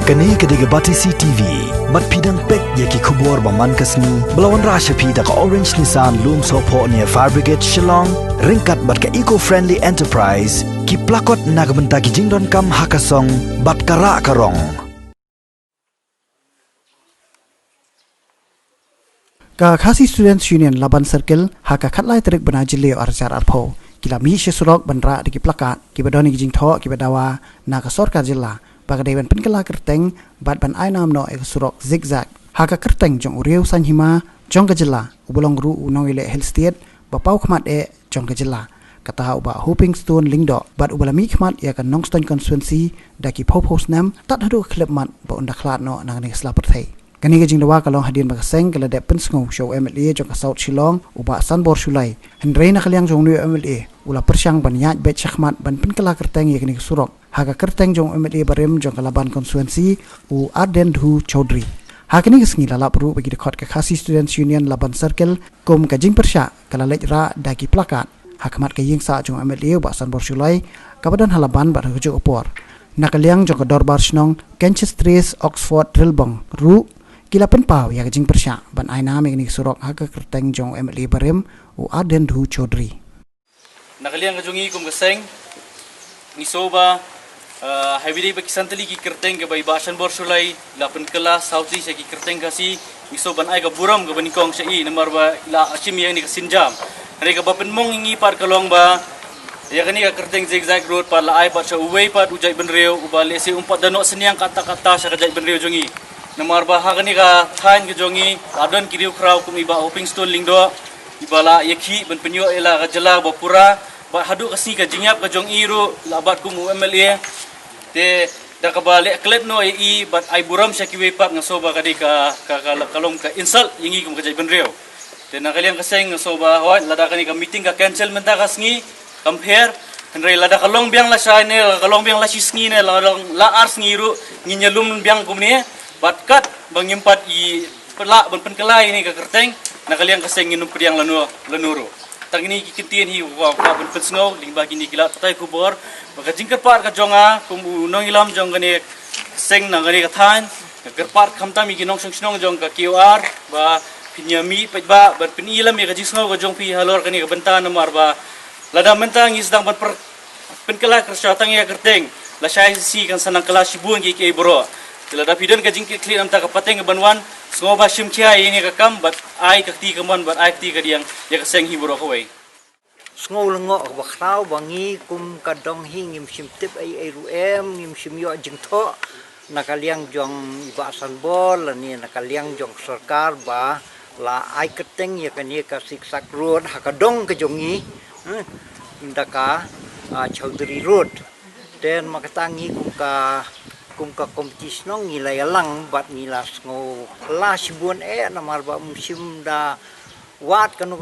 Kani kediga bati CTV, mat pidang pek yaki kubur baman kasni, belawan rasha pida ka Orange Nissan Loom Sopo near Fire Brigade Shillong, ringkat bat ka eco-friendly enterprise, ki plakot nagbenta ki jingdon kam hakasong, bat kara karong. Ka Khasi Students Union Laban Circle haka khatlai terik banajilio arjar arpo kila mi shesurok bandra di plakat ki badoni ki jingtho ki badawa na ka sorkar jilla bagadewan penkela kerteng bat ban ainam no ek surok zigzag haka kerteng jong uriu sanhima jong ka jilla ubulong ru unong ile health state bapau khmat e jong ka jilla kata uba hoping stone lingdo bat ubalami khmat ya kan nongston constituency daki phopos nam tat hadu klep mat ba unda khlat no nang ni slapet thei kani ke jingdawa kalong hadin bagaseng kala de pensngo show MLA jong ka South Shillong uba Sanbor Sulai hendrei na kaliang jong nu MLA ula persyang ban yat bet chakmat ban penkela kerteng ye kani surok haga kerteng jong MLA barem jong kalaban konstituensi u Arden Dhu Chaudhry hakini kesngi lala pru bagi dekot ke Khasi Students Union Laban Circle kum ka jing persya kala lejra daki plakat hakmat ke ying sa jong MLA uba Sanbor Sulai kabadan halaban bar hujo opor nakaliang jong ka dorbar snong Kenches Oxford Trilbong ru kila penpau ya jing persya ban aina me ni surok haga kerteng jong MLA barem u Arden Dhu Chaudhry nakaliang kajongi kum gaseng ni soba habide ba kisantali ki kerteng ke bai basan bor sulai la penkela sauti se ki kerteng kasi ni soban ai ka buram ka banikong sei namar ba la achim yang ni ka sinjam re ka ba penmong ngi par kalong ba ya kani ka kerteng zigzag road par la ai par sa uwei par ujai benreu ubale se umpat danok seniang kata-kata sa kajai benreu jongi namar ba hakani ka thain ke jongi adon kiriu kraw kum iba hoping stone lingdo ibala yakhi ben penyo ela ka jala bapura ba hadu kasi ka jingyap ka jong iru labat kum MLA te da ka bale klet no i bat ai buram sa kiwe pat ngasoba kadi ka kalom ka insult yingi kum ka jai benreu te nakaliang kaseng ngasoba hoy lada kani ka meeting ka cancel menta kasngi compare Henry lada kalong biang la sa ne kalong biang la sisngi ne la ars ngiru nginyalum biang kum ne batkat bangimpat i pelak ban penkelai ni ka kerteng nakaliang kaseng nginum priang lanuro tangini kikintien hi wa ban pensngo ling bagi ni kila tai kubor baka jingker par ka jonga kum unong ilam jong gani seng na gani ka than ka par khamta mi ginong song jong ka QR ba pinyami ba ban pinilam mi ka jisngo ka jong pi halor kani ka benta namar ba lada mentang isdang ban penkelai kersyatang ya kerteng la syai si kan sanang kelas sibun ki ke bro Tila dapidan ka jingkit kli am ta kapateng banwan sngoba shim kia ini ka kam bat ai ka ti kaman bat ai ti ka diang ya ka seng hiburo ko wei sngo lengo ba khrau bangi kum ka dong hi ngim sim tip ai ru em ngim sim yo jingtho nakaliang jong iba sanbol ni nakaliang jong sarkar ba la ai keteng ya kan ka siksak road ha ka dong ka jongi indaka Chaudhry road den makatangi kum ka kompetisi nong ngilai lang bat ngilas ngo kelas buan namar ba musim da wat kanu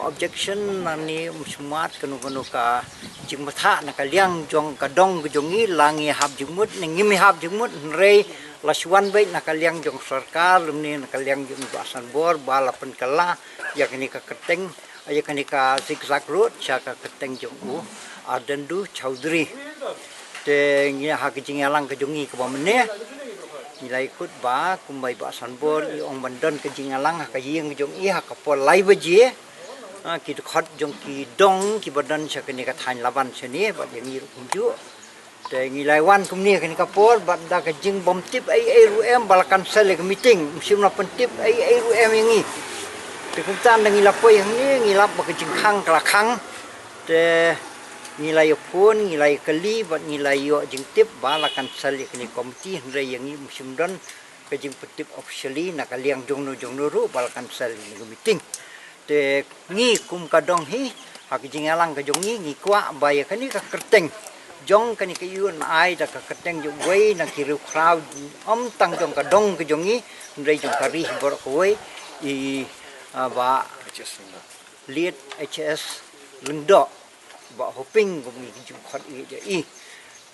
objection nani musim wat kanu ka jingmatha nakaliang jong kadong jongi langi hab jingmut ngimi hab jingmut rei laswan bai nakaliang jong sarkar lumni nakaliang jong basan bor balapan kala yakni ka keteng yakni ka zigzag road ka keteng jong Arden Dhu Chaudhry te ngia ha kijing alang ke jongi ke bamne nilai ikut ba kumbai ba sanbor i ong bandon kijing alang ha kaying jong i ha ka pol lai baje ki khot jong ki dong ki badan sa kini ka thain laban seni ba yang i kumju te ngilai wan kumni kini ka pol ba da ka jing bom tip ai ru em balakan sel ke meeting musim na pentip ai ru em yangi te kumtan ngi lapoi yang ni ngilap ba kijing khang kala khang te nilai pun nilai kali bat nilai yo jing tip balakan sali kini komiti hendrai yang i musim don ke jing petip officially nakaliang jong no ru balakan sali ni meeting te ngi kum kadong hi ha ki jing alang ka jong ngi kwa baya kani ka kerteng jong kani ka yun ai da ka kerteng jo wei na kiru crowd tang jong kadong ka jong ngi hendrai jong kari bor ko wei i ba liet HS lendo ba hoping kum ni jum khot i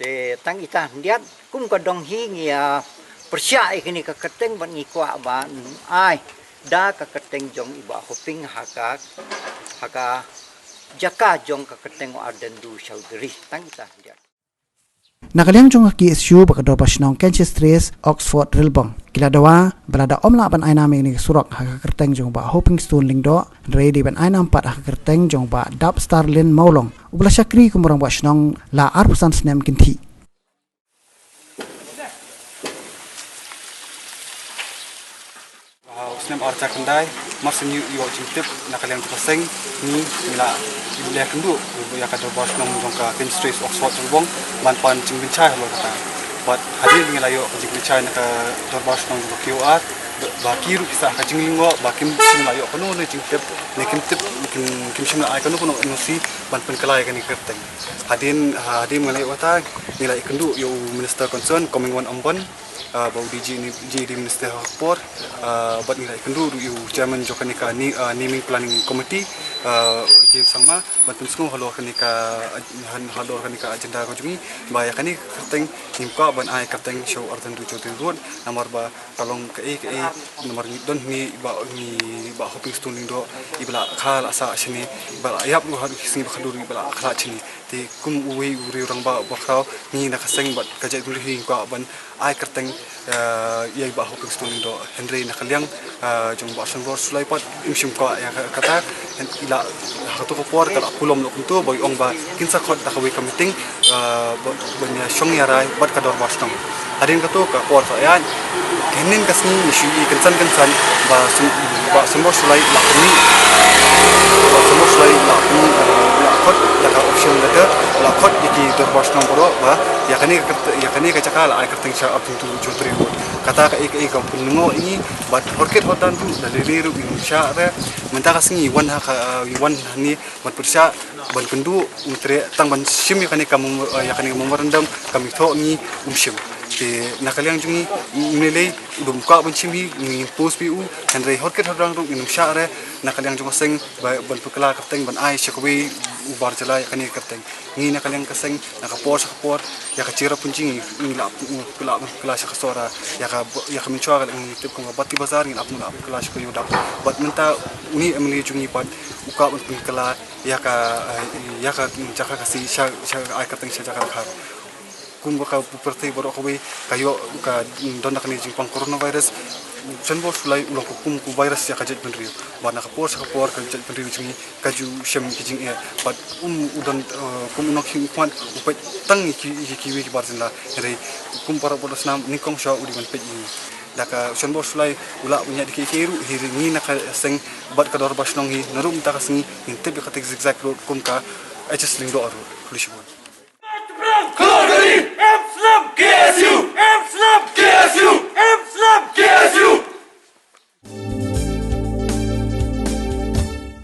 te tang ita ndiat kum ka dong hi ngia persya ikini ka keteng ban ngi kwa ba ai da ka keteng jong iba hoping haka jaka jong ka keteng Arden Dhu Chaudhry tang ita ndiat nakaliang jong ki SU bakador pasnong Canchester Oxford Rilbong kila dawa balada omla ban aina ming ni surok haka kerteng jong ba Hoping Stone lingdo ready ban aina 4 haka kerteng jong ba Dab Starlin Maulong ubla syakri kumurang pasnong la arpusan snem kinti Usnem arca kendai mas new yo jintip nakaliang paseng ni mila ileh kendu ya kada bos nong jongka Canchester Oxford Rilbong manpan jingbincai lo kata buat hadir dengan layo jingbincai nak dorbos nong QR baki ru kisah ka jinglingo bakim sim layo kono ne jingtip ne kimtip kim sim la ai kono kono nusi ban pen kelai kan kerteng hadir mengalai wata nilai kendu yo minister concern coming one ombon bau di minister sport buat nilai kendu yo chairman jokanika naming planning committee James Sangma bantu semua halor kanika agenda ko jungi baya kani kerteng nimka ban ai kerteng show artan du chotin road nomor ba kalong ke nomor don ni ba Hoping Stone do ibla khal asa sini ba yap lu hadu sini ba khadur ibla khala sini ti kum uwi uri orang ba bakrau ni nak seng bat kajai dulu hi ko ban ai kerteng yai ba Hoping Stone do Henry nakaliang jong ba sang sulai pat imsim ko ya kata ila hatu ko por kala kulom lo kuntu boy ong ba kinsa khot da kawi meeting banya shong ya rai bat kador bastong hadin kato ka por sa yan kenin kasni isu kansan ba sembo sulai la ni ba sembo sulai la khot da ka option da la khot iki dor bastong poro ba ya kani ka cakal ai kerteng sha up tu jotri kata ka ka punungo ini bat orket hotan tu daliri ru insya re menta kasngi wan ni mat persya ban kendu utre tang ban sim yakani memorandum kami tho ni umsim te nakaliang jungi nilai udum ka ban sim ni post pu henry orket hotan ru insya re nakaliang jung seng ban pekala kerteng ban ai syakwi ubar jala yakani kerteng ni nakaliang kaseng nakapor ya kacira puncing ni la kala syakasora ya kami cuaga ni tip ko bati bazar ni apnu kelas ko yudak bat menta uni emli jungi pat uka pun kala ya ka jaka kasi sha ai kateng sha jaka khar kum baka perti borok ko kayo ka dondak ni jing pang coronavirus senbo sulai ulang kum ku virus ya kajet penriu bana kapor kajet penriu jungi kaju shem kijing e bat udon kum nok hing kwan upet tang ki wi barzila re kum para bodos nam nikong sha udi ban pe daka senbo sulai ula punya dikiru hiri ni nak seng bat kador basnong hi narum ta kasngi intip ka tek zigzag road kum ka HS lindo aro kulishibon Kalorgari, Amsterdam, KSU, Amsterdam.